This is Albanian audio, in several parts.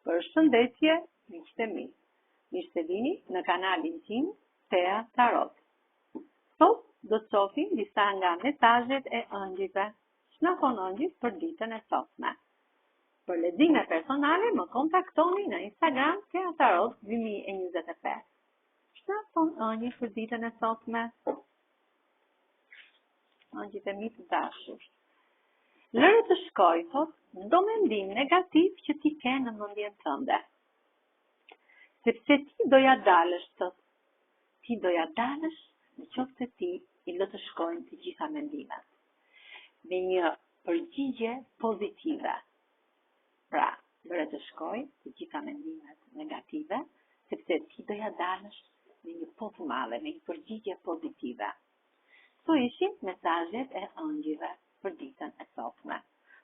Përshëndetje, miqtë e mi. Mirë se vini në kanalin tim Tea Tarot. Sot do të shohim disa nga mesazhet e ëngjëve. Ç'na thonë ëngjët për ditën e sotme. Për lexime personale më kontaktoni në Instagram Tea Tarot 2025. Ç'na thonë ëngjët për ditën e sotme? Ëngjët e mi të dashur. Lëre të shkoj, thot, çdo mendim negativ që ti ke në mendjen tënde. Sepse ti doja dalësh, thot. Ti doja dalësh në qoftë se ti i lë të shkojnë të gjitha mendimet. Me një përgjigje pozitive. Pra, lëre të shkojnë të gjitha mendimet negative, sepse ti doja dalësh me një po të madhe, me një përgjigje pozitive. Këto ishin mesazhet e ëngjëve për ditën e sotme.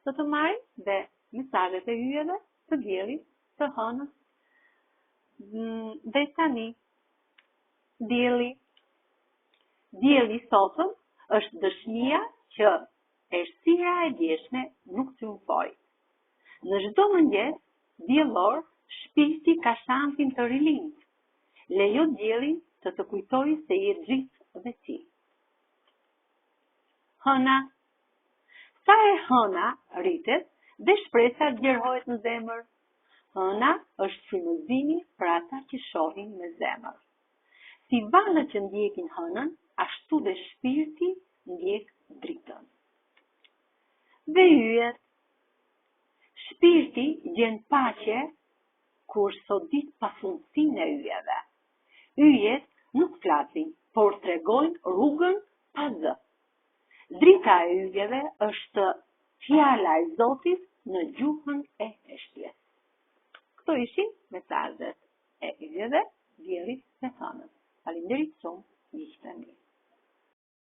Do të marrim dhe mesazhet e yjeve të diellit, të hënës, dhe tani dielli sotëm është dëshmia që errësira e djeshme nuk triumfoi. Në çdo mëngjes diellor, shpirti ka shansin të rilindë. Lejo diellin të kujtojë se je dritë dhe ti. Hëna. Sa e hëna rritet dhe shpresa gjerëhohet në zemër. Hëna është frymëzimi për ata që shohin me zemër. Si valët që ndjekin hënën, ashtu dhe shpirti ndjek dritën. Dhe yjet. Shpirti gjen paqe kur sodit pafundësinë e yjeve. Yjet nuk flasin, por tregojnë rrugën pa zë. Drita e yjeve është fjala e Zotit në gjuhën e heshtjes. Këto ishin mesazhet e yjeve, diellit dhe hënës. Faleminderit shumë, miqtë e mi.